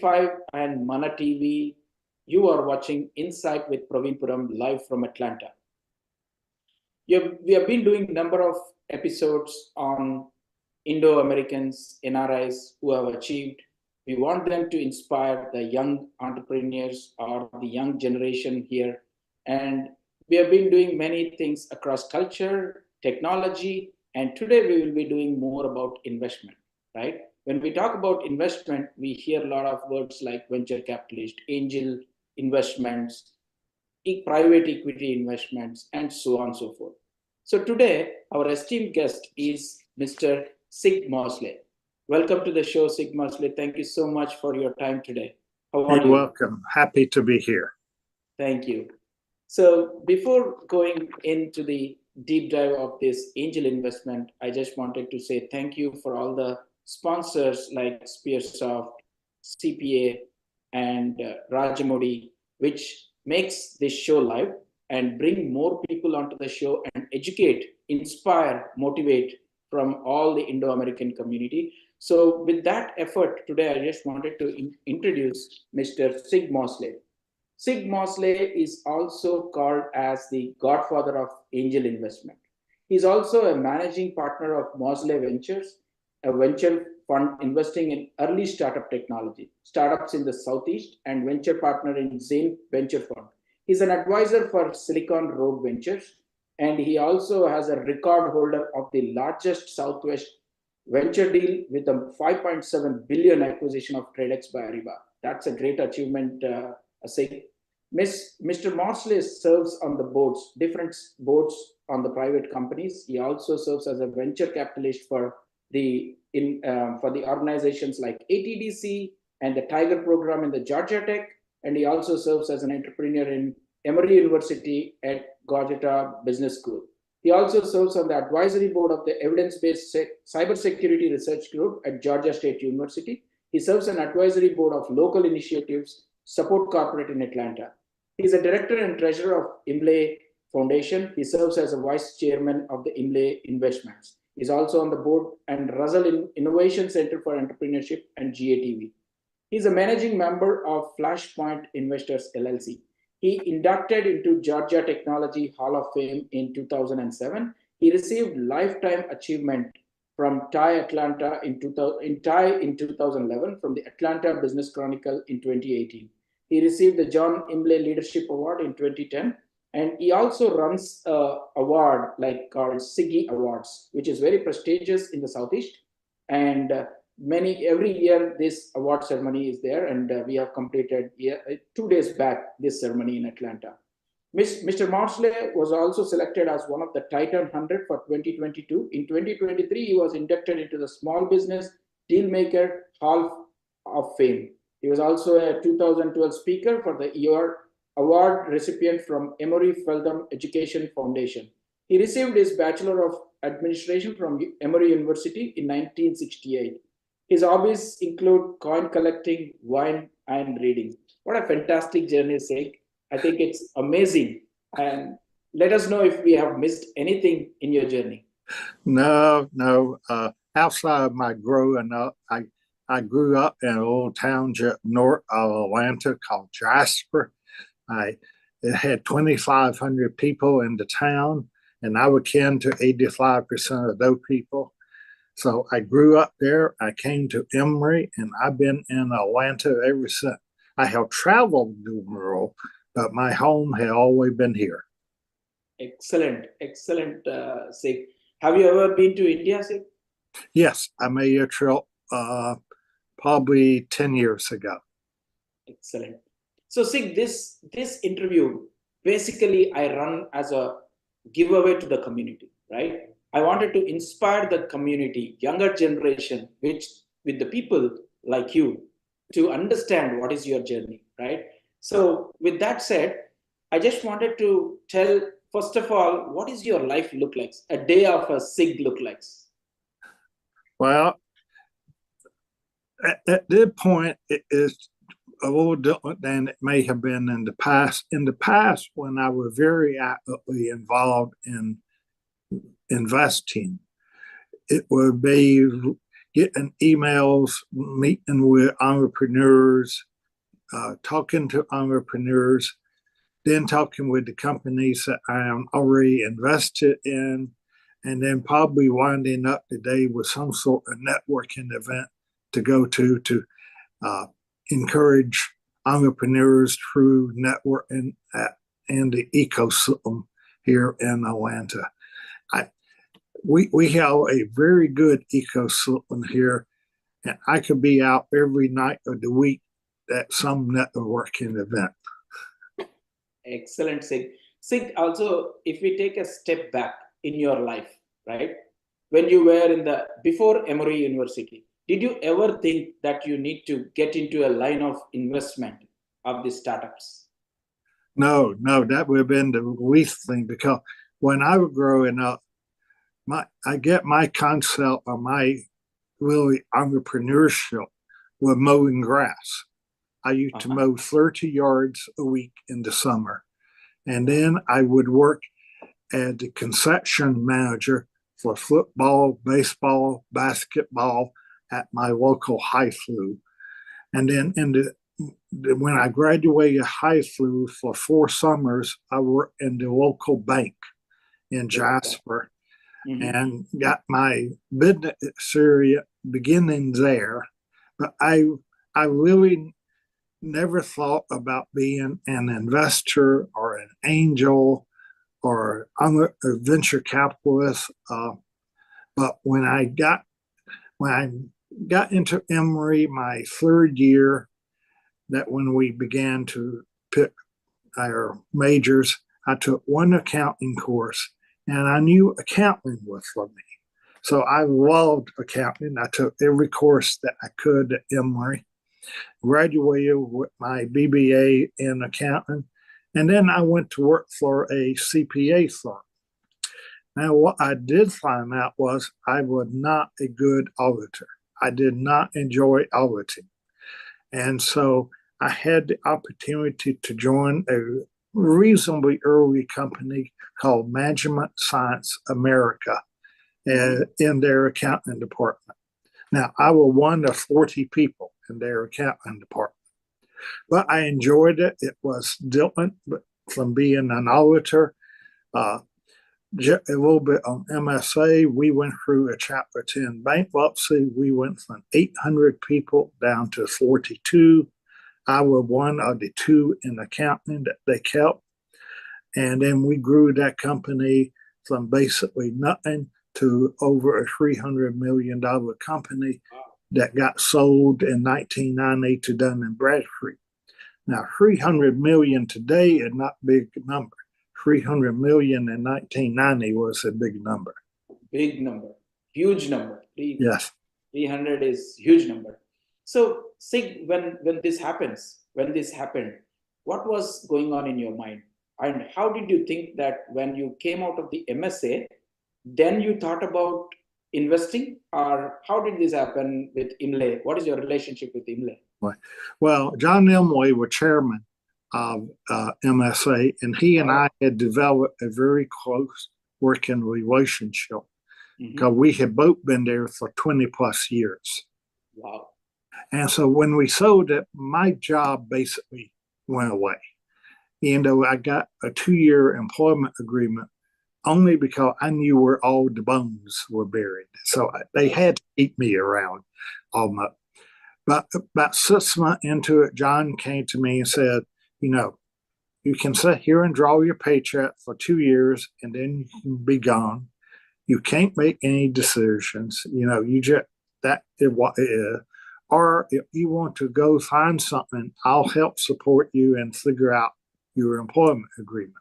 TV5 and Mana TV. You are watching Insight with Praveen Puram live from Atlanta. We have been doing a number of episodes on Indo-Americans, NRIs who have achieved. We want them to inspire the young entrepreneurs or the young generation here. And we have been doing many things across culture, technology, and today we will be doing more about investment, right? When we talk about investment, we hear a lot of words like venture capitalist, angel investments, private equity investments, and so on and so forth. So today, our esteemed guest is Mr. Sig Mosley. Welcome to the show, Sig Mosley. Thank you so much for your time today. How are you? You're welcome. Happy to be here. Thank you. So before going into the deep dive of this angel investment, I just wanted to say thank you for all the sponsors like Spearsoft, CPA, and Rajamodi, which makes this show live and bring more people onto the show and educate, inspire, motivate from all the Indo-American community. So with that effort today, I just wanted to introduce Mr. Sig Mosley. Sig Mosley is also called as the godfather of angel investment. He's also a managing partner of Mosley Ventures, a venture fund investing in early startup technology, startups in the Southeast, and venture partner in Zane Venture Fund. He's an advisor for Silicon Road Ventures, and he also has a record holder of the largest Southwest venture deal with a 5.7 billion acquisition of TradeX by Ariba. That's a great achievement, Mr. Mosley serves on the boards, different boards on the private companies. He also serves as a venture capitalist for the organizations like ATDC and the Tiger program in the Georgia Tech, and he also serves as an entrepreneur in Emory University at Georgetown Business School. He also serves on the advisory board of the Evidence-Based Cybersecurity Research Group at Georgia State University. He serves on advisory board of local initiatives Support Corporate in Atlanta. He's a director and treasurer of Imlay Foundation. He serves as a vice chairman of the Imlay Investments. He's also on the board and Russell Innovation Center for Entrepreneurship and GATV. He's a managing member of Flashpoint Investors LLC. He inducted into Georgia Technology Hall of Fame in 2007. He received Lifetime Achievement from TIE Atlanta in 2011, from the Atlanta Business Chronicle in 2018. He received the John Imlay Leadership Award in 2010. And he also runs an award called SIGGI Awards, which is very prestigious in the Southeast. And every year this award ceremony is there, and we have completed 2 days back this ceremony in Atlanta. Mr. Mosley was also selected as one of the Titan 100 for 2022. In 2023, he was inducted into the Small Business Dealmaker Hall of Fame. He was also a 2012 speaker for the year award recipient from Emory Feldham Education Foundation. He received his Bachelor of Administration from Emory University in 1968. His hobbies include coin collecting, wine, and reading. What a fantastic journey, Sig. I think it's amazing. And let us know if we have missed anything in your journey. No. Outside of my growing up, I grew up in a little town just north of Atlanta called Jasper. It had 2,500 people in the town, and I was kin to 85% of those people. So I grew up there. I came to Emory, and I've been in Atlanta ever since. I have traveled the world, but my home had always been here. Excellent, Sig. Have you ever been to India, Sig? Yes, I made a trip probably 10 years ago. Excellent. So, Sig, this interview, basically I run as a giveaway to the community, right? I wanted to inspire the community, younger generation, with the people like you to understand what is your journey, right? So with that said, I just wanted to tell, first of all, what is your life look like? A day of a Sig look like? Well, at this point, it is a little different than it may have been in the past. In the past, when I was very actively involved in investing, it would be getting emails, meeting with entrepreneurs, talking to entrepreneurs, then talking with the companies that I am already invested in, and then probably winding up the day with some sort of networking event to go to encourage entrepreneurs through networking in the ecosystem here in Atlanta. We have a very good ecosystem here, and I could be out every night of the week at some networking event. Excellent, Sig. Sig, also, if we take a step back in your life, right? When you were before Emory University, did you ever think that you need to get into a line of investment of the startups? No, that would have been the least thing, because when I was growing up, I get my concept of my really entrepreneurship with mowing grass. I used to mow 30 yards a week in the summer. And then I would work as the concession manager for football, baseball, basketball at my local high school. And then when I graduated high school for 4 summers, I worked in the local bank in Jasper. And got my business serious beginning there. But I really never thought about being an investor or an angel or a venture capitalist. But when I got into Emory my 3rd year, that when we began to pick our majors, I took one accounting course, and I knew accounting was for me. So I loved accounting. I took every course that I could at Emory, graduated with my BBA in accounting, and then I went to work for a CPA firm. Now, what I did find out was I was not a good auditor. I did not enjoy auditing. And so I had the opportunity to join a reasonably early company called Management Science America in their accounting department. Now, I was one of 40 people in their accounting department, but I enjoyed it. It was different from being an auditor. A little bit on MSA, we went through a Chapter 10 bankruptcy. We went from 800 people down to 42. I was one of the 2 in accounting that they kept. And then we grew that company from basically nothing to over a $300 million company that got sold in 1990 to Dun & Bradstreet. Now, 300 million today is not a big number. 300 million in 1990 was a big number. Big number, huge number. Yes. 300 is huge number. So, Sig, when this happened, what was going on in your mind? And how did you think that when you came out of the MSA, then you thought about investing? Or how did this happen with Imlay? What is your relationship with Imlay? Well, John Imlay was chairman of MSA, and he and I had developed a very close working relationship because we had both been there for 20 plus years. Wow. And so when we sold it, my job basically went away. You know, I got a 2-year employment agreement only because I knew where all the bones were buried. So they had to keep me around almost. But about 6 months into it, John came to me and said, you know, you can sit here and draw your paycheck for 2 years and then you can be gone. You can't make any decisions. You know, you just, that is what it is. Or if you want to go find something, I'll help support you and figure out your employment agreement.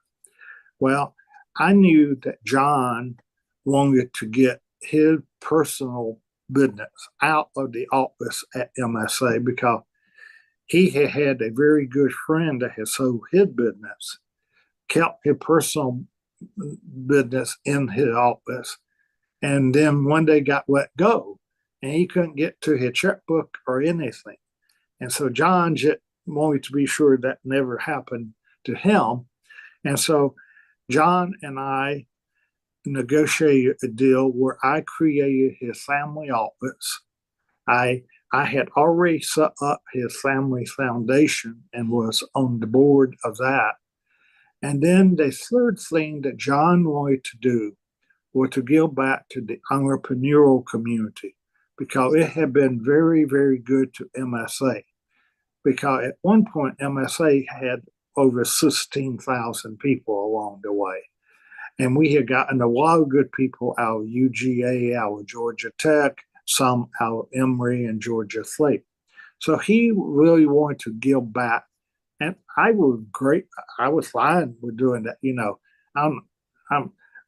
Well, I knew that John wanted to get his personal business out of the office at MSA because he had a very good friend that had sold his business, kept his personal business in his office, and then one day got let go, and he couldn't get to his checkbook or anything. And so John just wanted to be sure that never happened to him. And so John and I negotiated a deal where I created his family office I had already set up his family foundation and was on the board of that. And then the third thing that John wanted to do was to give back to the entrepreneurial community because it had been very, very good to MSA. Because at one point, MSA had over 16,000 people along the way. And we had gotten a lot of good people out of UGA, out of Georgia Tech, some out of Emory and Georgia State. So he really wanted to give back. And I was great. I was fine with doing that.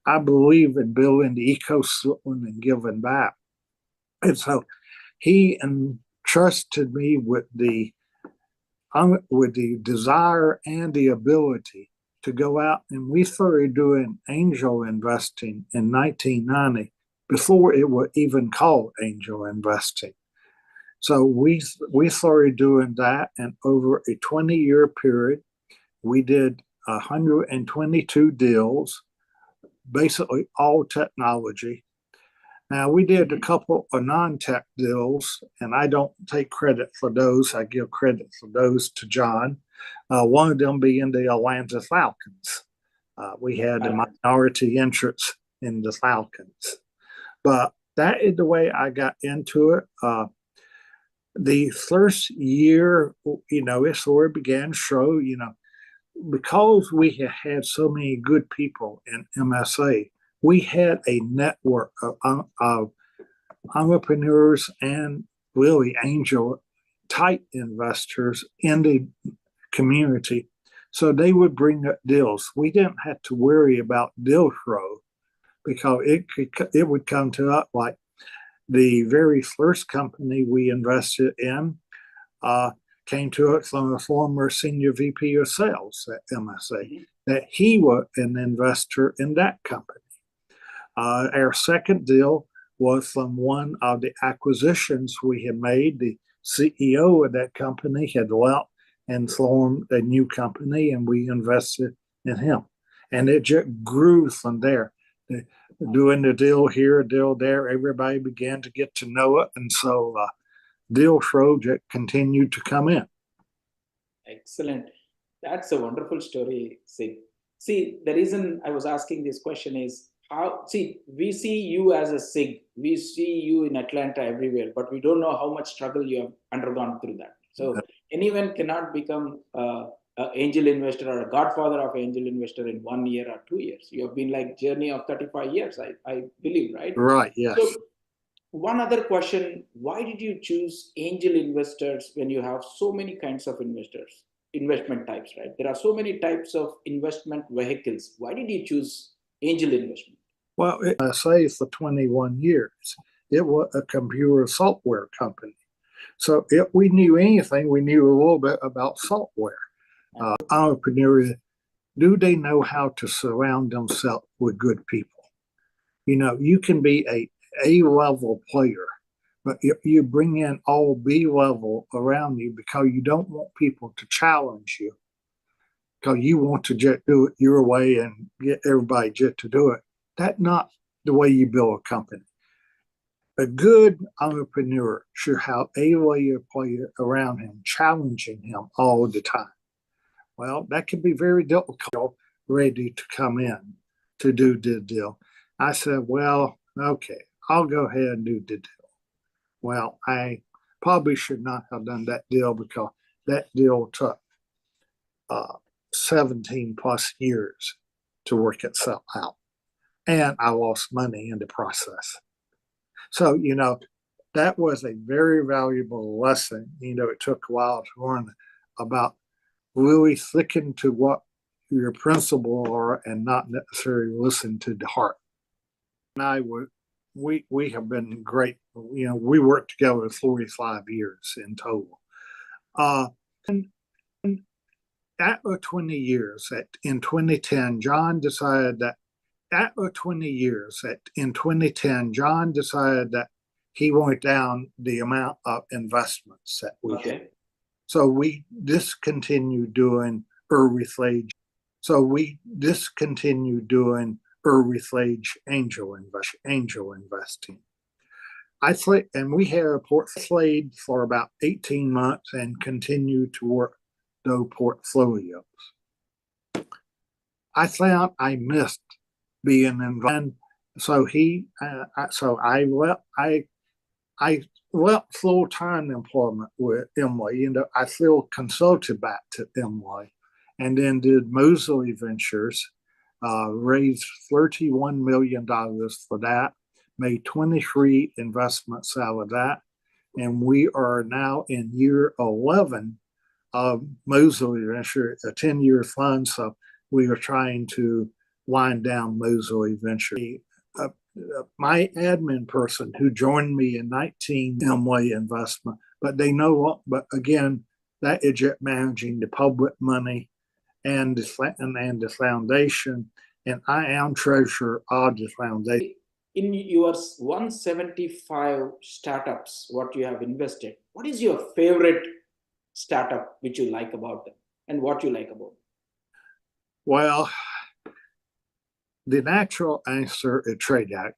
I believe in building the ecosystem and giving back. And so he entrusted me with the desire and the ability to go out, and we started doing angel investing in 1990 before it was even called angel investing. So we started doing that, and over a 20-year period, we did 122 deals, basically all technology. Now, we did a couple of non-tech deals, and I don't take credit for those. I give credit for those to John. One of them being the Atlanta Falcons. We had a minority interest in the Falcons. But that is the way I got into it. The first year, it sort of began to show, because we had so many good people in MSA, we had a network of entrepreneurs and really angel type investors in the community. So they would bring up deals. We didn't have to worry about deal flow because it would come to us like the very first company we invested in came to us from a former senior VP of sales at MSA, that he was an investor in that company. Our second deal was from one of the acquisitions we had made. The CEO of that company had left and formed a new company, and we invested in him. And it just grew from there. Doing the deal here, a deal there, everybody began to get to know it. And so deal flow just continued to come in. Excellent. That's a wonderful story, Sid. See, the reason I was asking this question is we see you as a SIG, we see you in Atlanta everywhere, but we don't know how much struggle you have undergone through that. So anyone cannot become an angel investor or a godfather of angel investor in 1 year or 2 years. You have been like journey of 35 years, I believe, right? Right, yes. So one other question, why did you choose angel investors when you have so many kinds of investment types, right? There are so many types of investment vehicles. Why did you choose angel investment? Well, I say for 21 years, it was a computer software company. So if we knew anything, we knew a little bit about software. Entrepreneurs, do they know how to surround themselves with good people? You can be a A-level player, but you bring in all B-level around you because you don't want people to challenge you, because you want to just do it your way and get everybody just to do it. That's not the way you build a company. A good entrepreneur should have a layer player around him, challenging him all the time. Well, that can be very difficult, ready to come in to do the deal. I said, well, okay, I'll go ahead and do the deal. Well, I probably should not have done that deal because that deal took 17 plus years to work itself out. And I lost money in the process. So, that was a very valuable lesson. It took a while to learn about really sticking to what your principles are and not necessarily listen to the heart. And we have been great. We worked together 45 years in total. And after 20 years, in 2010, John decided that he wanted down the amount of investments that we had. So we discontinued doing early stage. angel investing. and we had a portfolio for about 18 months and continued to work those portfolios. I found I missed being involved. So I left full-time employment with Mosley. I still consulted back to Mosley, and then did Mosley Ventures, raised $31 million for that, made 23 investments out of that, and we are now in year 11 of Mosley Venture, a 10-year fund. So we are trying to wind down Mosley Venture. My admin person who joined me in 19 Mosley investment, but they know, but again, that is managing the public money and the foundation, and I am treasurer of the foundation. In your 175 startups, what you have invested, what is your favorite startup which you like about them, and what you like about them? Well, the natural answer is TradeX.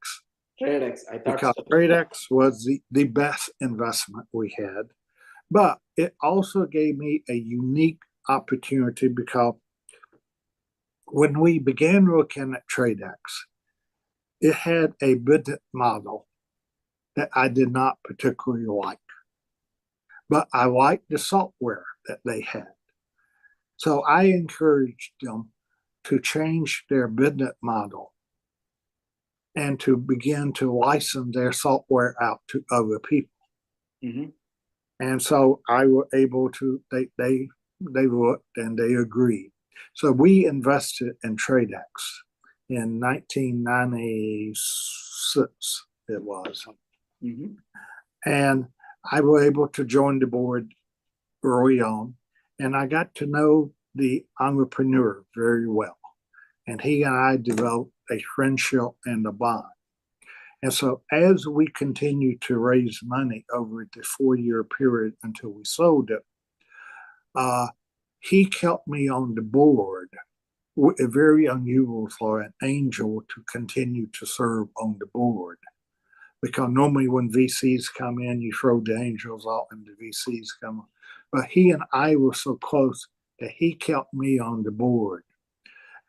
TradeX, I thought because so. TradeX was the best investment we had, but it also gave me a unique opportunity because when we began looking at TradeX, it had a business model that I did not particularly like, but I liked the software that they had. So I encouraged them to change their business model and to begin to license their software out to other people. Mm-hmm. And so I was able to, they looked and they agreed. So we invested in TradeX in 1996, it was. Mm-hmm. And I was able to join the board early on, and I got to know the entrepreneur very well. And he and I developed a friendship and a bond. And so as we continued to raise money over the 4-year period until we sold it, he kept me on the board. Very unusual for an angel to continue to serve on the board, because normally when VCs come in, you throw the angels out and the VCs come. But he and I were so close that he kept me on the board.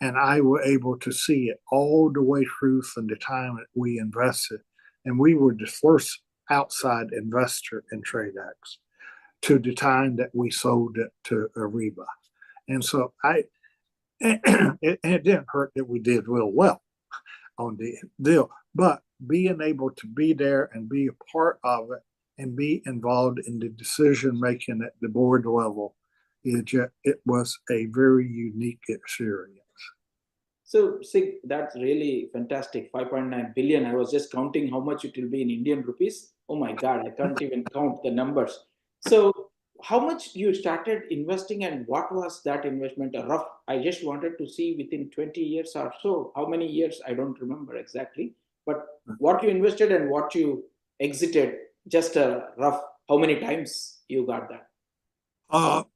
And I were able to see it all the way through from the time that we invested. And we were the first outside investor in TradeX to the time that we sold it to Ariba. And so it didn't hurt that we did real well on the deal, but being able to be there and be a part of it and be involved in the decision making at the board level, it was a very unique experience. So, Sig, that's really fantastic. 5.9 billion. I was just counting how much it will be in Indian rupees. Oh my God, I can't even count the numbers. So, how much you started investing and what was that investment? A rough, I just wanted to see within 20 years or so. How many years? I don't remember exactly. But what you invested and what you exited, just a rough, how many times you got that? Now,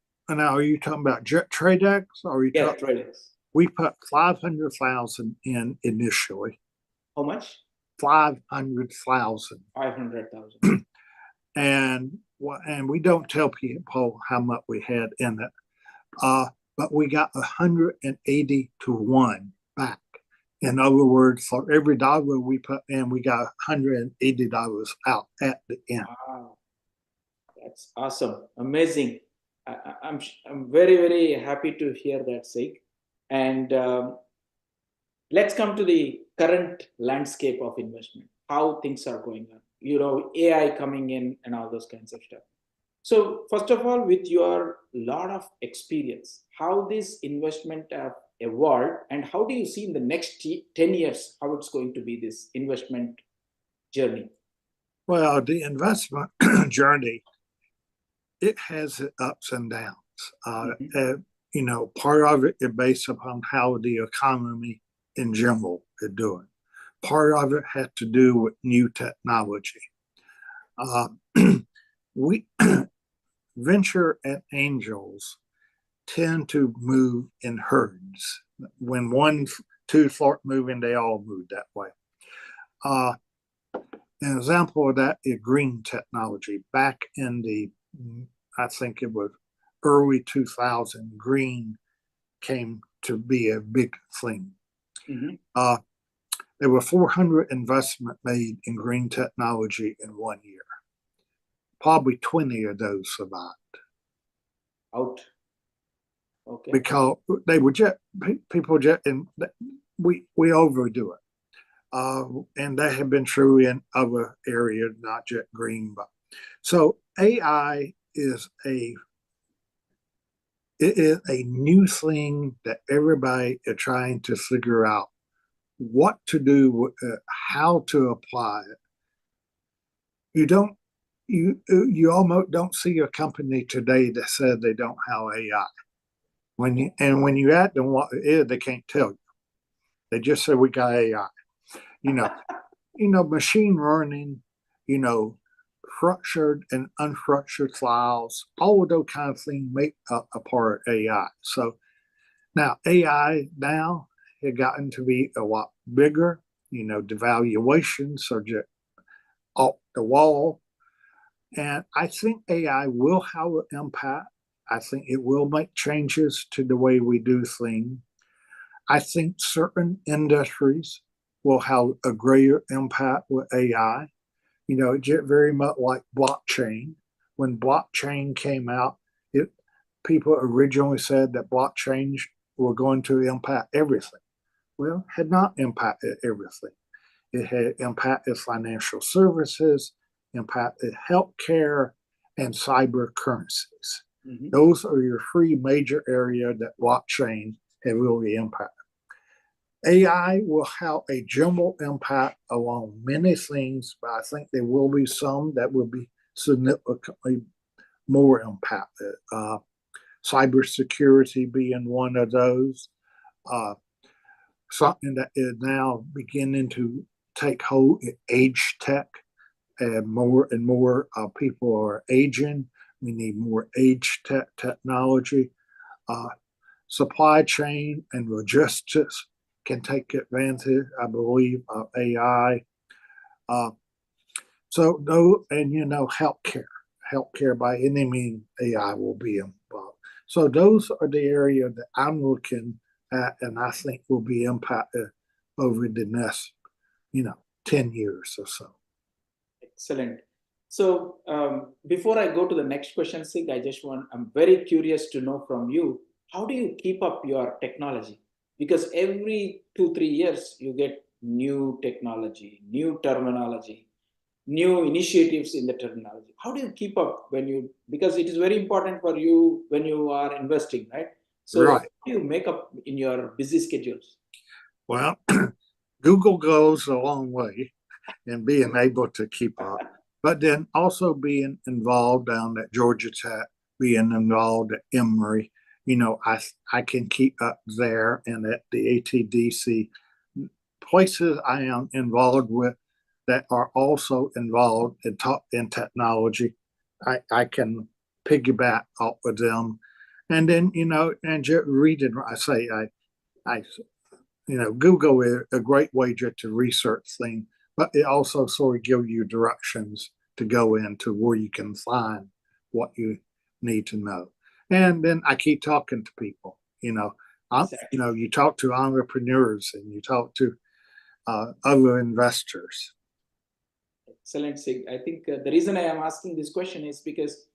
are you talking about TradeX? Or are you Yeah, talking? TradeX. We put 500,000 in initially. How much? 500,000. 500,000. And we don't tell people how much we had in it, but we got 180 to 1 back. In other words, for every dollar we put in, we got $180 out at the end. Wow, that's awesome, amazing. I'm very very happy to hear that, Sig. And let's come to the current landscape of investment. How things are going on. AI coming in and all those kinds of stuff. So first of all, with your lot of experience, how this investment have evolved, and how do you see in the next 10 years how it's going to be this investment journey? Well, the investment journey, it has ups and downs. Part of it is based upon how the economy in general is doing. Part of it has to do with new technology. We venture and angels tend to move in herds. When two start moving, they all move that way. An example of that is green technology. Back in the, I think it was early 2000, green came to be a big thing. Mm-hmm. There were 400 investment made in green technology in 1 year. Probably 20 of those survived. Out. Okay. Because they were just, people just, and we overdo it. And that had been true in other areas, not just green. But so AI is a new thing that everybody is trying to figure out what to do, how to apply it. You almost don't see a company today that said they don't have AI. When you ask them what it is, they can't tell you. They just say we got AI. Machine learning, structured and unstructured files, all of those kind of things make up a part of AI. So now AI now has gotten to be a lot bigger. The valuations are just off the wall. And I think AI will have an impact. I think it will make changes to the way we do things. I think certain industries will have a greater impact with AI. Just very much like blockchain. When blockchain came out, people originally said that blockchains were going to impact everything. Well, it had not impacted everything. It had impacted financial services, impacted healthcare, and cyber currencies. Mm-hmm. Those are your three major areas that blockchain have really impacted. AI will have a general impact along many things, but I think there will be some that will be significantly more impacted. Cybersecurity being one of those. Something that is now beginning to take hold in age tech, and more people are aging. We need more age tech technology. Supply chain and logistics can take advantage, I believe, of AI. Healthcare by any means, AI will be involved. So those are the areas that I'm looking at, and I think will be impacted over the next, 10 years or so. Excellent. So before I go to the next question, Sig, I'm very curious to know from you, how do you keep up your technology? Because every 2-3 years, you get new technology, new terminology, new initiatives in the terminology. How do you keep up because it is very important for you when you are investing, right? So right. How do you make up in your busy schedules? Well, Google goes a long way in being able to keep up, but then also being involved down at Georgia Tech, being involved at Emory. I can keep up there and at the ATDC. Places I am involved with that are also involved in technology, I can piggyback off of them. And then, and just reading, Google is a great way to research things, but it also sort of gives you directions to go into where you can find what you need to know. And then I keep talking to people, exactly. You talk to entrepreneurs and you talk to other investors. Excellent, Sig. I think the reason I am asking this question is because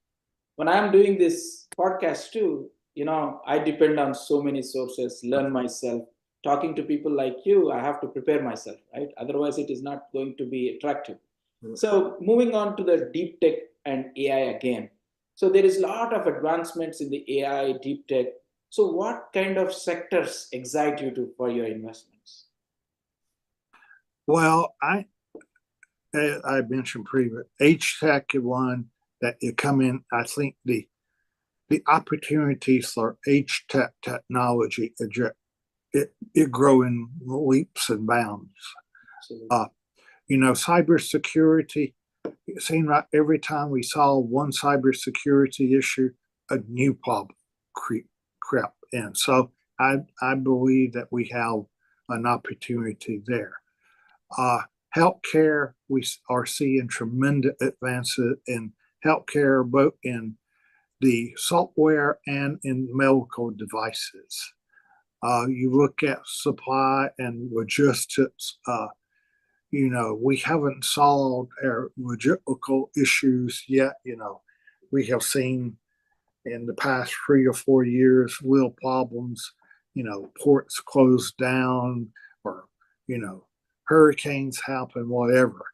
when I'm doing this podcast too, I depend on so many sources, learn myself. Talking to people like you, I have to prepare myself, right? Otherwise, it is not going to be attractive. Mm-hmm. So moving on to the deep tech and AI again. So there is a lot of advancements in the AI, deep tech. So what kind of sectors excite you for your investments? Well, I mentioned previously, H-Tech is one that you come in. I think the opportunities for H-Tech technology it grow in leaps and bounds. Cybersecurity. It seemed like every time we saw one cybersecurity issue, a new problem crept in. So I believe that we have an opportunity there. Healthcare, we are seeing tremendous advances in healthcare, both in the software and in medical devices. You look at supply and logistics, we haven't solved our logistical issues yet. We have seen in the past 3 or 4 years real problems, ports closed down or, hurricanes happen, whatever.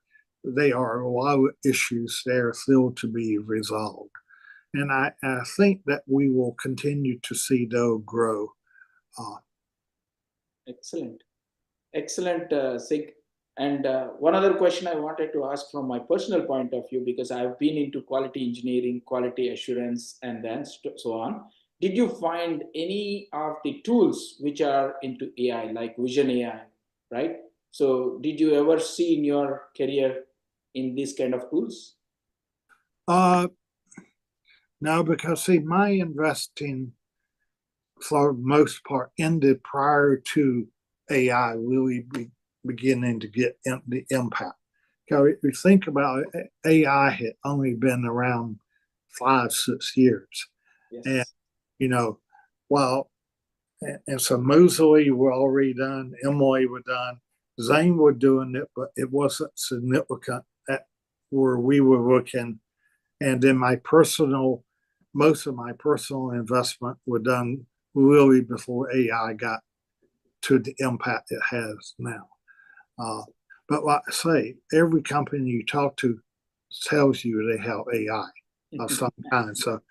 They are a lot of issues there still to be resolved. And I think that we will continue to see those grow. Excellent. Excellent, Sig. And one other question I wanted to ask from my personal point of view, because I've been into quality engineering, quality assurance, and then so on. Did you find any of the tools which are into AI, like Vision AI, right? So did you ever see in your career in these kind of tools? Uh, no, because see, my investing for the most part ended prior to AI really beginning to get the impact. Because if you think about it, AI had only been around 5, 6 years. Yes. And, well, and so Mosley were already done, Emily were done, Zane were doing it, but it wasn't significant at where we were looking. And then most of my personal investment were done really before AI got to the impact it has now. But like I say, every company you talk to tells you they have AI of some kind. So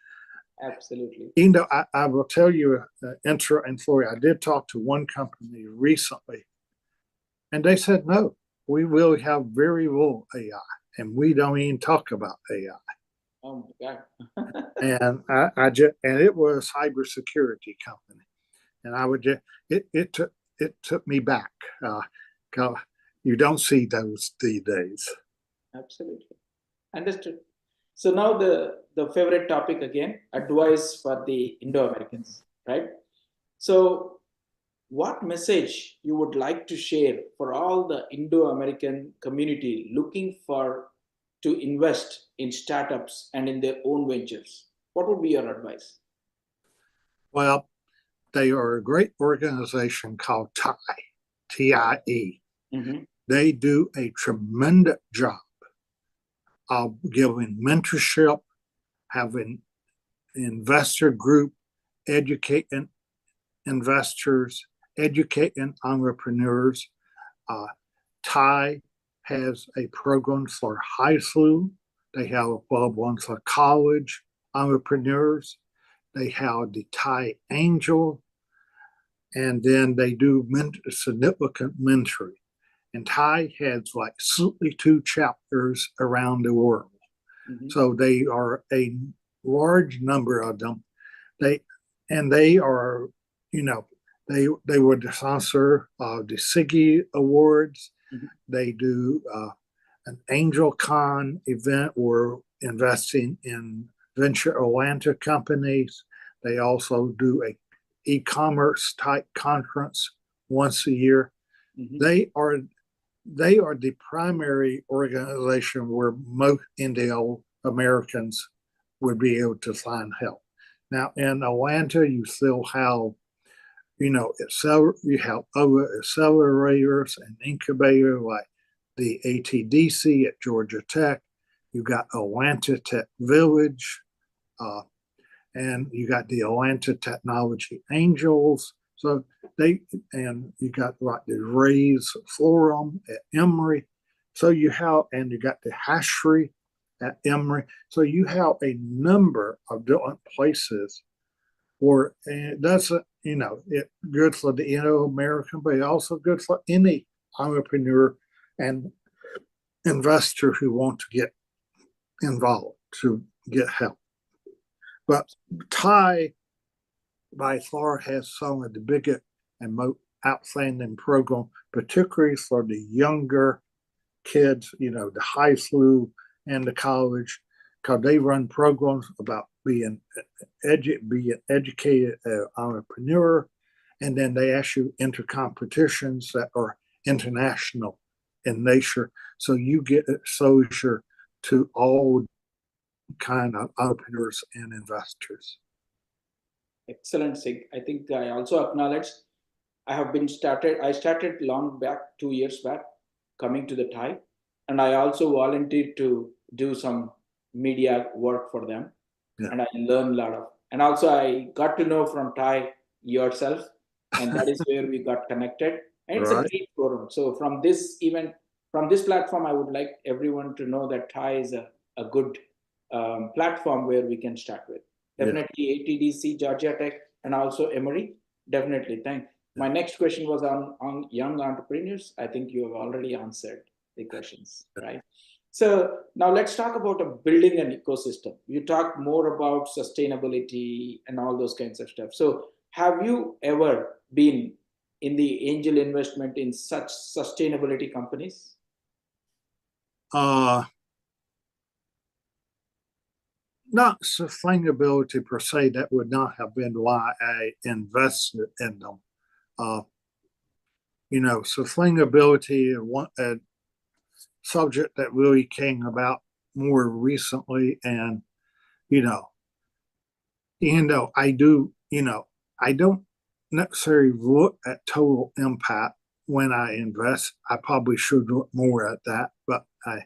absolutely. Even though I will tell you an interesting story, I did talk to one company recently, and they said, no, we will have very little AI, and we don't even talk about AI. Oh my God. And and it was a cybersecurity company, and I would just it took me back. You don't see those these days. Absolutely. Understood. So now the favorite topic again, advice for the Indo-Americans, right? So what message you would like to share for all the Indo-American community looking for to invest in startups and in their own ventures? What would be your advice? Well, they are a great organization called TIE, TIE. Mm-hmm. They do a tremendous job of giving mentorship, having investor group, educating investors, educating entrepreneurs. TIE has a program for high school. They have a program for college entrepreneurs. They have the TIE Angel, and then they do significant mentoring. And TIE has like 62 chapters around the world. Mm-hmm. So they are a large number of them. They are, they were the sponsor of the SIGI Awards. Mm-hmm. They do an Angel Con event. We're investing in venture Atlanta companies. They also do a e-commerce type conference once a year. Mm-hmm. They are the primary organization where most Indo-Americans would be able to find help. Now in Atlanta, you still have, you have other accelerators and incubators like the ATDC at Georgia Tech. You got Atlanta Tech Village, and you got the Atlanta Technology Angels. So and you got like the Rays Forum at Emory. So you have, and you got the Hatchery at Emory. So you have a number of different places where, and that's it good for the American, but also good for any entrepreneur and investor who want to get involved, to get help. But TIE by far has some of the biggest and most outstanding program, particularly for the younger kids, the high school and the college, because they run programs about being educated entrepreneur, and then they actually enter competitions that are international in nature. So you get exposure to all kind of entrepreneurs and investors. Excellent, Sig. I think I also acknowledge I started long back, 2 years back, coming to the Thai. And I also volunteered to do some media work for them. Yeah. And I learned a lot of, and also I got to know from Thai yourself. And that is where we got connected. And it's a Right. great forum. So from this event, from this platform, I would like everyone to know that Thai is a good platform where we can start with. Yeah. Definitely ATDC, Georgia Tech, and also Emory. Definitely. My next question was on young entrepreneurs. I think you have already answered the questions, right? So now let's talk about building an ecosystem. You talked more about sustainability and all those kinds of stuff. So have you ever been in the angel investment in such sustainability companies? Not sustainability per se. That would not have been why I invested in them. Sustainability is a subject that really came about more recently, and I do. I don't necessarily look at total impact when I invest. I probably should look more at that, but I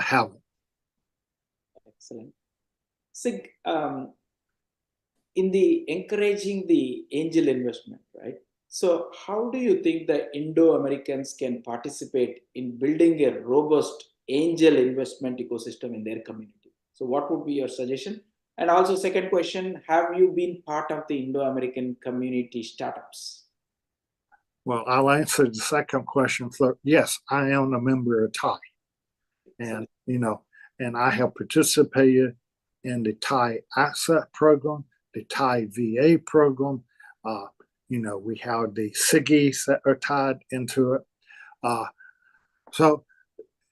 haven't. Excellent. Sig, in the encouraging the angel investment, right? So how do you think the Indo-Americans can participate in building a robust angel investment ecosystem in their community? So what would be your suggestion? And also second question, have you been part of the Indo-American community startups? Well, I'll answer the second question first. Yes, I am a member of Thai. And, and I have participated in the Thai Asset Program, the Thai VA program. We have the SIGGIs that are tied into it. So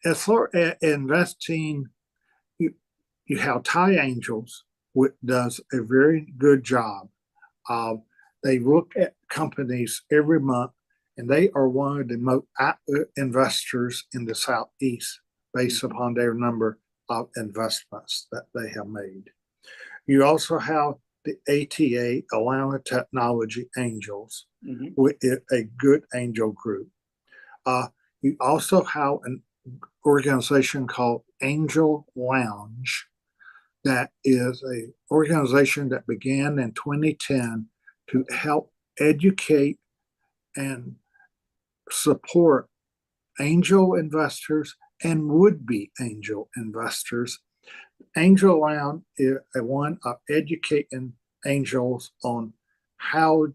as far as investing, you have Thai Angels, which does a very good job. They look at companies every month, and they are one of the most active investors in the Southeast based upon their number of investments that they have made. You also have the ATA, Atlanta Technology Angels, with a good angel group. You also have an organization called Angel Lounge that is an organization that began in 2010 to help educate and support angel investors and would-be angel investors. Angel Lounge is one of educating angels on how,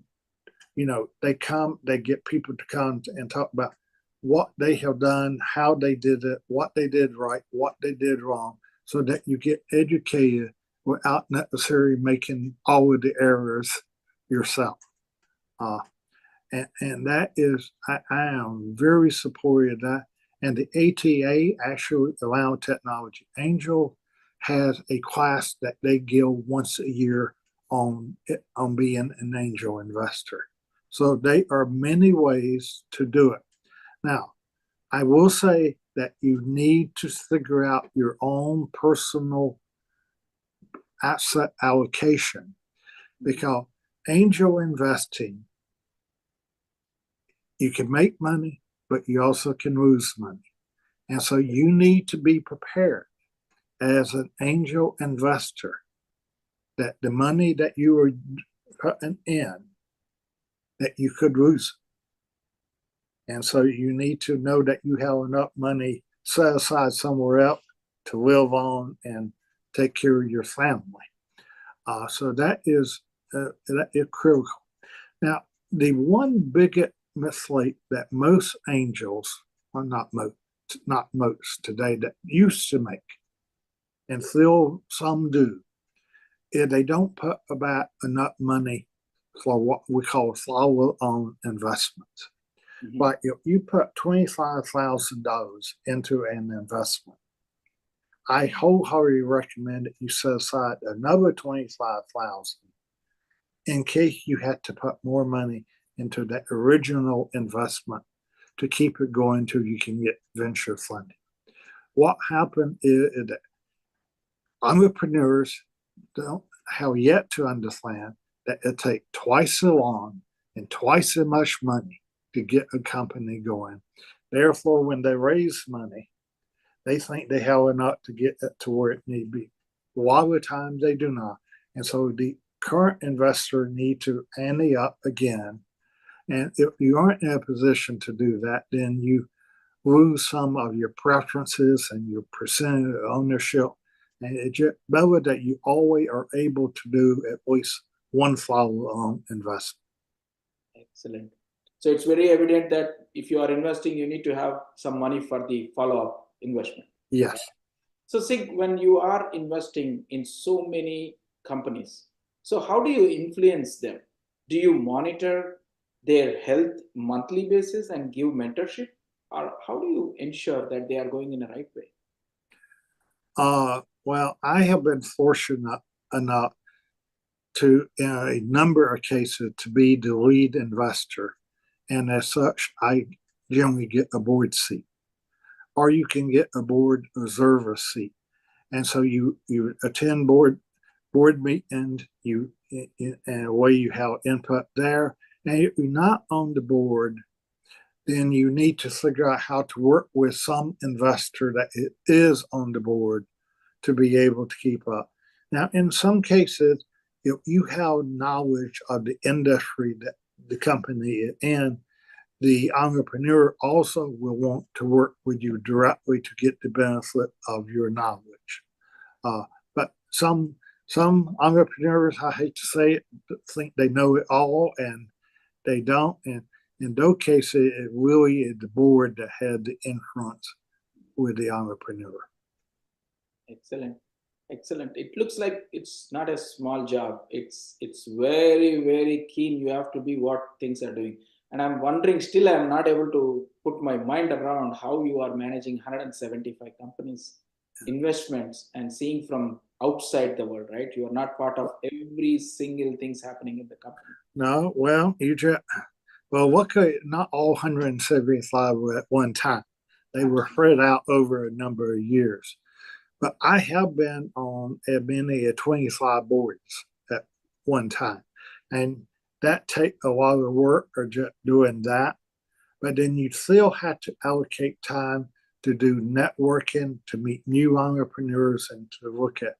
they get people to come and talk about what they have done, how they did it, what they did right, what they did wrong, so that you get educated without necessarily making all of the errors yourself. And that is, I am very supportive of that. And the ATA, actually, Atlanta Technology Angel, has a class that they give once a year on being an angel investor. So there are many ways to do it. Now, I will say that you need to figure out your own personal asset allocation, because angel investing, you can make money, but you also can lose money. And so you need to be prepared as an angel investor that the money that you are putting in, that you could lose. And so you need to know that you have enough money set aside somewhere else to live on and take care of your family. So that is critical. Now, the one biggest mistake that most angels, well, not most today, that used to make, and still some do, is they don't put about enough money for what we call follow-on investments. But if you put $25,000 into an investment, I wholeheartedly recommend that you set aside another $25,000 in case you had to put more money into that original investment to keep it going until you can get venture funding. What happened is that entrepreneurs don't have yet to understand that it takes twice so long and twice as much money to get a company going. Therefore, when they raise money, they think they have enough to get it to where it need be. A lot of the times they do not. And so the current investor need to ante up again. And if you aren't in a position to do that, then you lose some of your preferences and your percentage of ownership. And it's just better that you always are able to do at least one follow-on investment. Excellent. So it's very evident that if you are investing, you need to have some money for the follow-up investment. Yes. So Sig, when you are investing in so many companies, so how do you influence them? Do you monitor their health monthly basis and give mentorship? Or how do you ensure that they are going in the right way? Well, I have been fortunate enough to, in a number of cases, to be the lead investor. And as such, I generally get a board seat. Or you can get a board observer seat. And so you attend board meetings, in a way you have input there. And if you're not on the board, then you need to figure out how to work with some investor that is on the board to be able to keep up. Now, in some cases, if you have knowledge of the industry that the company is in, the entrepreneur also will want to work with you directly to get the benefit of your knowledge. But some entrepreneurs, I hate to say it, think they know it all, and they don't. And in those cases, it really is the board that had the influence with the entrepreneur. Excellent. Excellent. It looks like it's not a small job. It's very, very keen. You have to be what things are doing. And I'm wondering, still I'm not able to put my mind around how you are managing 175 companies, investments, and seeing from outside the world, right? You are not part of every single thing's happening in the company. No, well, luckily not all 175 were at one time. They were spread out over a number of years. But I have been on as many as 25 boards at one time. And that takes a lot of work or just doing that. But then you still have to allocate time to do networking, to meet new entrepreneurs, and to look at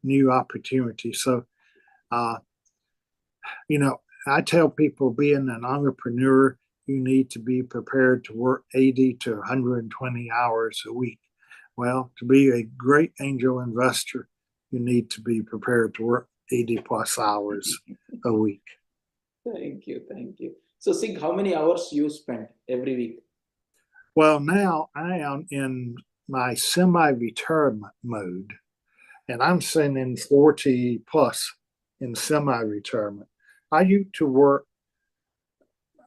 new opportunities. So, I tell people being an entrepreneur, you need to be prepared to work 80 to 120 hours a week. Well, to be a great angel investor, you need to be prepared to work 80 plus hours a week. Thank you. Thank you. So, Sig, how many hours you spend every week? Well, now I am in my semi-retirement mode, and I'm spending 40 plus in semi-retirement. I used to work,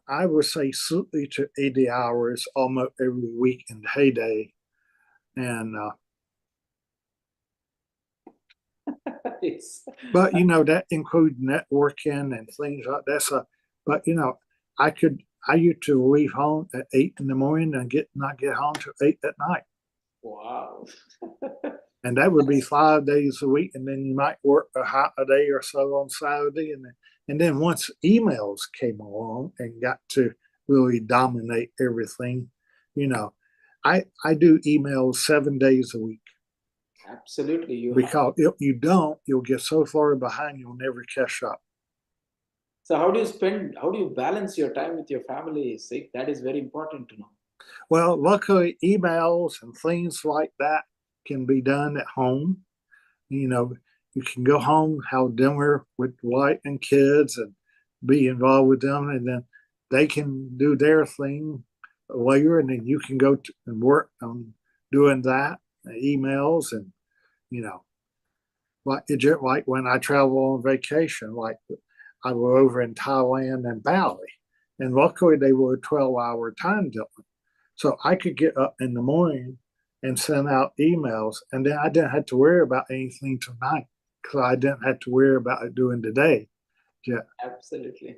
I would say, 60 to 80 hours almost every week in the heyday. And but that includes networking and things like that. But I used to leave home at 8 in the morning and not get home till 8 at night. Wow. And that would be 5 days a week, and then you might work a day or so on Saturday, and then once emails came along and got to really dominate everything, I do emails 7 days a week. Absolutely. Because if you don't, you'll get so far behind, you'll never catch up. So how do you balance your time with your family? Sig? That is very important to know. Well, luckily, emails and things like that can be done at home. You can go home, have dinner with wife and kids, and be involved with them, and then they can do their thing later, and then you can go and work on doing that, emails, and like when I travel on vacation, like I was over in Thailand and Bali, and luckily they were a 12-hour time difference, so I could get up in the morning and send out emails, and then I didn't have to worry about anything tonight because I didn't have to worry about it during the day. Yeah, absolutely.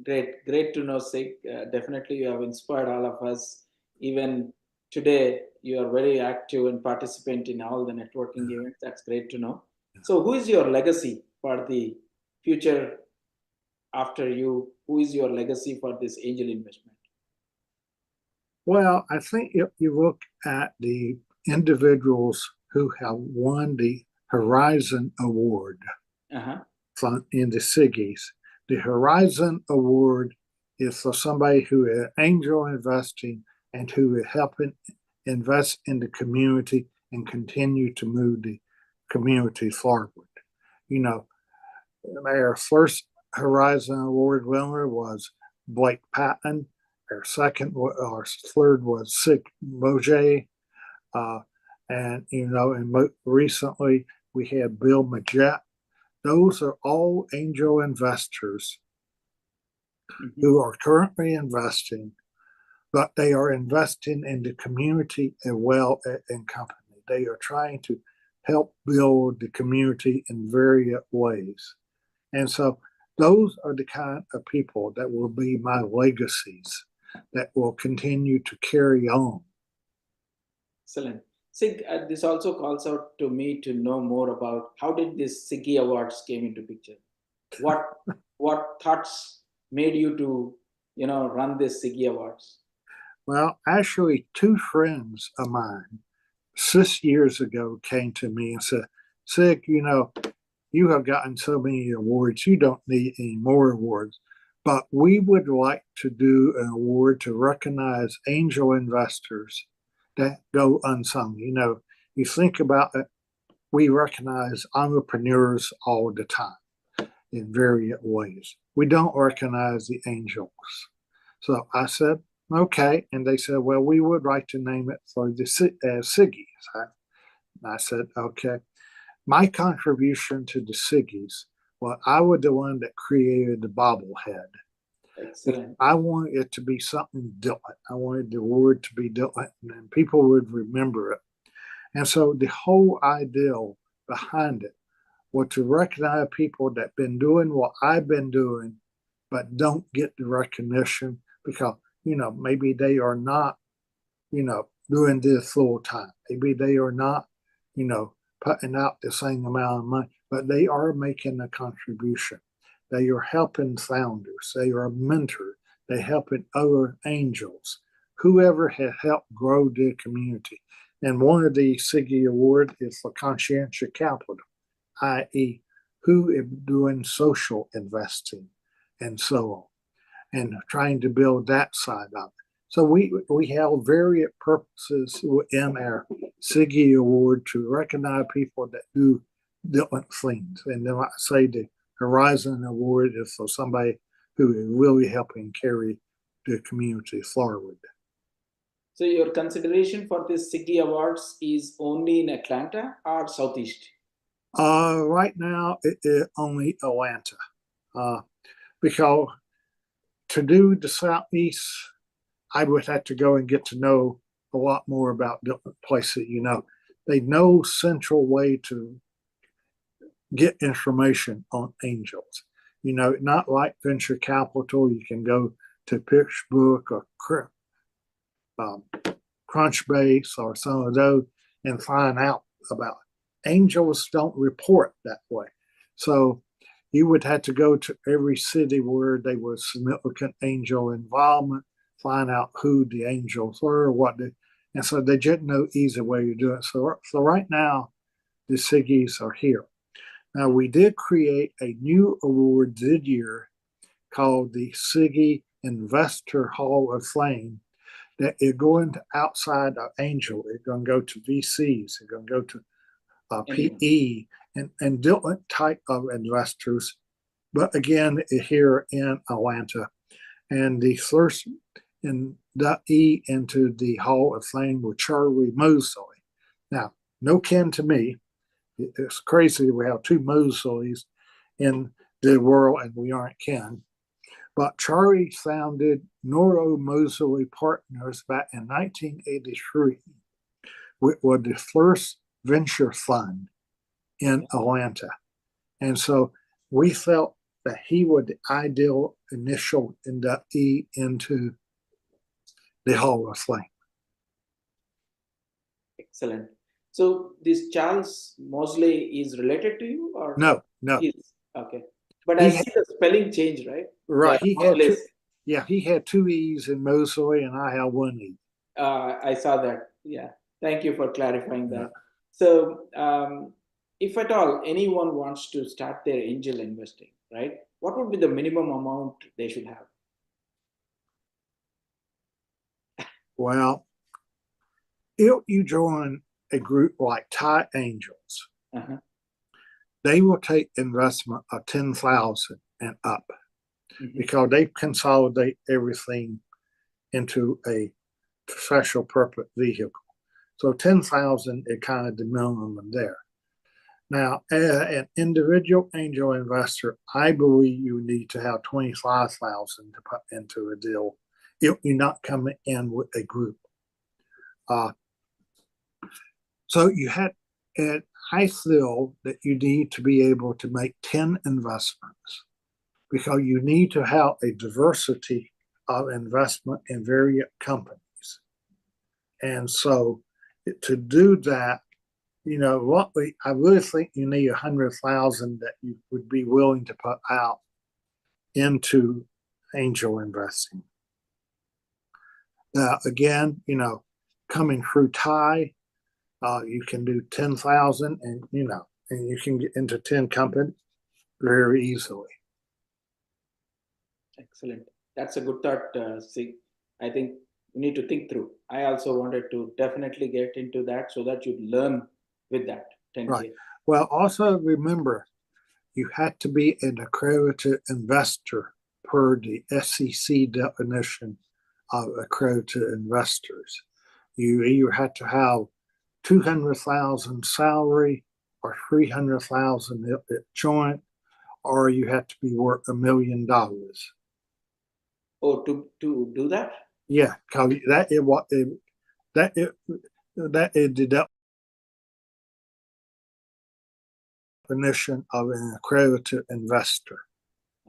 Great to know, Sig. Definitely, you have inspired all of us. Even today, you are very active and participant in all the networking events. That's great to know. So, who is your legacy for the future after you? Who is your legacy for this angel investment? Well, I think if you look at the individuals who have won the Horizon Award Uh-huh. from in the SIGGIs, the Horizon Award is for somebody who is angel investing and who is helping invest in the community and continue to move the community forward. You know, our first Horizon Award winner was Blake Patton. Our third was Sig Moje. Uh, and recently we had Bill Majette. Those are all angel investors Mm-hmm. who are currently investing, but they are investing in the community as well as in company. They are trying to help build the community in various ways. And so those are the kind of people that will be my legacies that will continue to carry on. Excellent. Sig, this also calls out to me to know more about how did this Siggy Awards came into picture. What what thoughts made you to run this Siggy Awards? Well, actually, two friends of mine 6 years ago came to me and said, Sig, you have gotten so many awards, you don't need any more awards. But we would like to do an award to recognize angel investors that go unsung. You think about it, we recognize entrepreneurs all the time in various ways. We don't recognize the angels. So I said, okay. And they said, well, we would like to name it for the Siggies. I said, okay. My contribution to the Siggies, well, I was the one that created the bobblehead. Excellent. I wanted it to be something different. I wanted the word to be different, and people would remember it. And so the whole idea behind it was to recognize people that been doing what I've been doing, but don't get the recognition because, maybe they are not, doing this full time. Maybe they are not, putting out the same amount of money, but they are making a contribution. They are helping founders. They are mentors. They're helping other angels, whoever has helped grow their community. And one of the SIGGI awards is for conscientious capital, i.e., who is doing social investing and so on, and trying to build that side of it. So we have various purposes in our SIGGI award to recognize people that do different things. And then I say the Horizon Award is for somebody who is really helping carry the community forward. So your consideration for this Siggy Awards is only in Atlanta or Southeast? Right now, it is only Atlanta because to do the Southeast, I would have to go and get to know a lot more about different places. They know central way to get information on angels. Not like venture capital, you can go to PitchBook or Crunchbase or some of those and find out about it. Angels don't report that way. So you would have to go to every city where there was significant angel involvement, find out who the angels were, and so they just no easy way to do it. So right now, the SIGGIs are here. Now, we did create a new award this year called the SIGGI Investor Hall of Fame that is going to outside of angel. It's going to go to VCs. It's going to go to PE and different type of investors. But again, here in Atlanta. And the first inductee into the Hall of Fame was Charlie Mosley. Now, no kin to me. It's crazy we have two Mosleys in the world and we aren't kin. But Charlie founded Noro Mosley Partners back in 1983, which was the first venture fund in Atlanta. And so we felt that he was the ideal initial inductee into the Hall of Fame. Excellent. So this Charles Mosley is related to you, or No, no. he's okay? But I He see the spelling change, right? Right. The Mosley. He had two E's in Mosley, and I have one E. I saw that. Yeah. Thank you for clarifying Yeah. that. So, if at all anyone wants to start their angel investing, right? What would be the minimum amount they should have? Well, if you join a group like Thai Angels, Uh-huh. they will take investment of 10,000 and up Mhm. because they consolidate everything into a special purpose vehicle. So 10,000 is kind of the minimum there. Now, as an individual angel investor, I believe you need to have 25,000 to put into a deal if you're not coming in with a group. So you had, and I feel that you need to be able to make 10 investments because you need to have a diversity of investment in various companies. And so to do that, I really think you need 100,000 that you would be willing to put out into angel investing. Again, coming through Thai, you can do 10,000, and you can get into 10 companies very easily. Excellent. That's a good thought, Sig. I think you need to think through. I also wanted to definitely get into that so that you learn with that 10K. Right. Well, also remember, you had to be an accredited investor per the SEC definition of accredited investors. You either had to have 200,000 salary or 300,000 joint, or you had to be worth $1 million. Oh, to do that? Yeah, because that is what that is the definition of an accredited investor.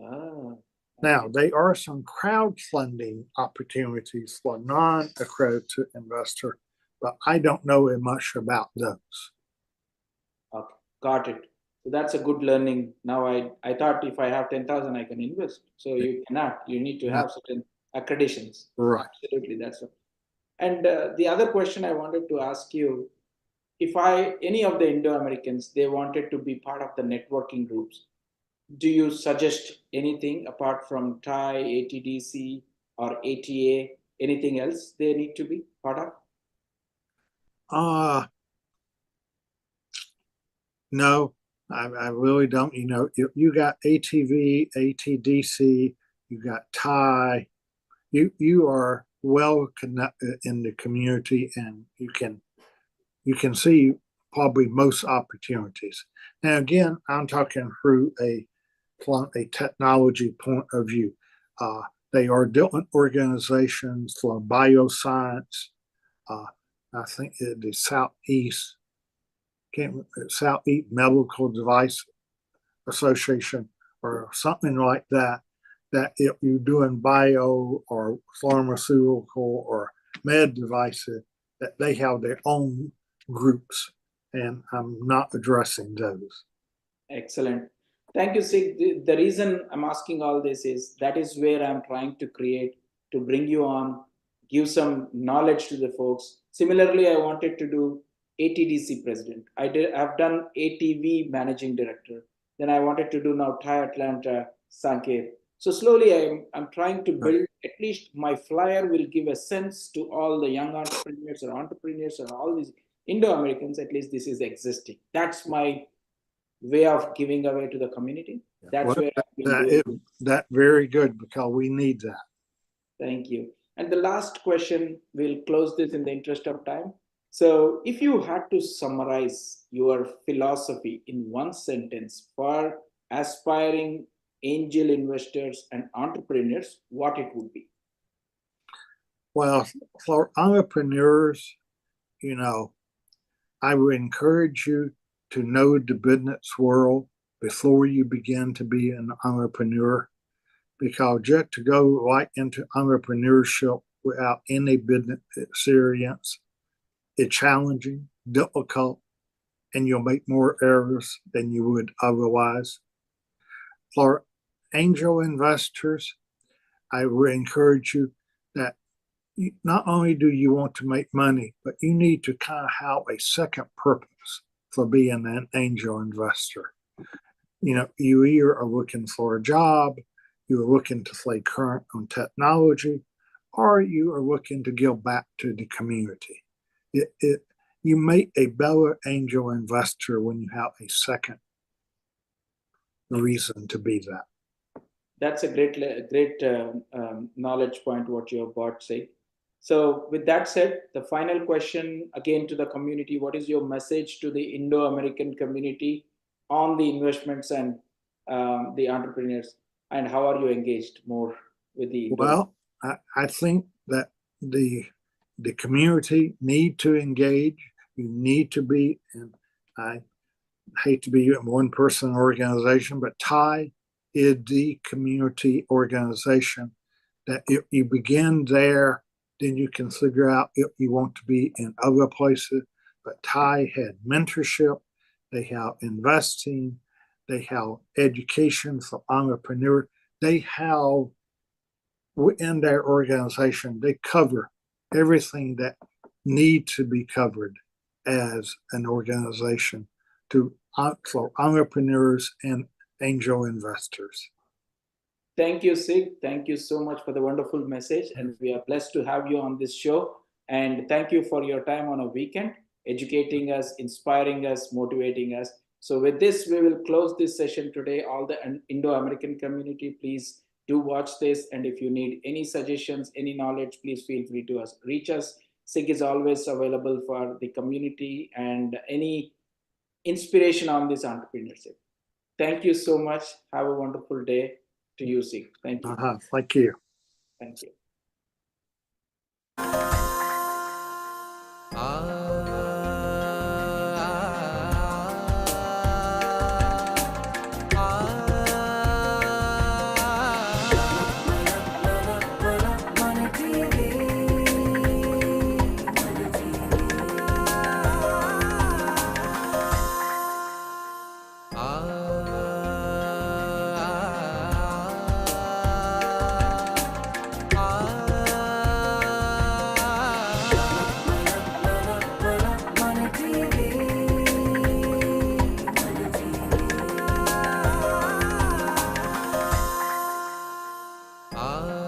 Ah, Now, there are some crowdfunding opportunities for non-accredited investor, but I don't know much about those. okay, got it. So that's a good learning. Now I thought if I have 10,000, I can invest. So you cannot. You need to No. have certain accreditations. Right. Absolutely, that's it. And the other question I wanted to ask you, if any of the Indo-Americans, they wanted to be part of the networking groups, do you suggest anything apart from Thai, ATDC, or ATA, anything else they need to be part of? No, I really don't. You got ATV, ATDC, you got Thai. You are well connected in the community, and you can see probably most opportunities. Now, again, I'm talking through a technology point of view. They are different organizations for bioscience. I think the Southeast Medical Device Association or something like that. That if you're doing bio or pharmaceutical or med devices, that they have their own groups, and I'm not addressing those. Excellent. Thank you, Sig. The reason I'm asking all this is that is where I'm trying to create to bring you on, give some knowledge to the folks. Similarly, I wanted to do ATDC president. I've done ATV managing director. Then I wanted to do now Thai Atlanta Sanket. So slowly I'm trying to build, at least my flyer will give a sense to all the young entrepreneurs or all these Indo-Americans, at least this is existing. That's my way of giving away to the community. That's Well, where I've been doing. that very good because we need that. Thank you. And the last question, we'll close this in the interest of time. So, if you had to summarize your philosophy in one sentence for aspiring angel investors and entrepreneurs, what it would be? Well, for entrepreneurs, I would encourage you to know the business world, before you begin to be an entrepreneur, because just to go right into entrepreneurship without any business experience, it's challenging, difficult, and you'll make more errors than you would otherwise. For angel investors, I would encourage you that not only do you want to make money, but you need to kind of have a second purpose for being an angel investor. You either are looking for a job, you are looking to stay current on technology, or you are looking to give back to the community. You make a better angel investor when you have a second reason to be that. That's a great knowledge point what you have brought, say. So with that said, the final question again to the community: what is your message to the Indo-American community on the investments and the entrepreneurs, and how are you engaged more with the Indo? Well, I think that the community need to engage. You need to be, and I hate to be a one-person organization, but TIE is the community organization that if you begin there, then you can figure out if you want to be in other places. But TIE had mentorship, they have investing, they have education for entrepreneurs. They have, within their organization, they cover everything that needs to be covered as an organization for entrepreneurs and angel investors. Thank you, Sig. Thank you so much for the wonderful message. And we are blessed to have you on this show. And thank you for your time on a weekend, educating us, inspiring us, motivating us. So with this, we will close this session today. All the Indo-American community, please do watch this. And if you need any suggestions, any knowledge, please feel free to reach us. Sig is always available for the community and any inspiration on this entrepreneurship. Thank you so much. Have a wonderful day to you, Sig. Thank you. Thank you. Thank you. Ah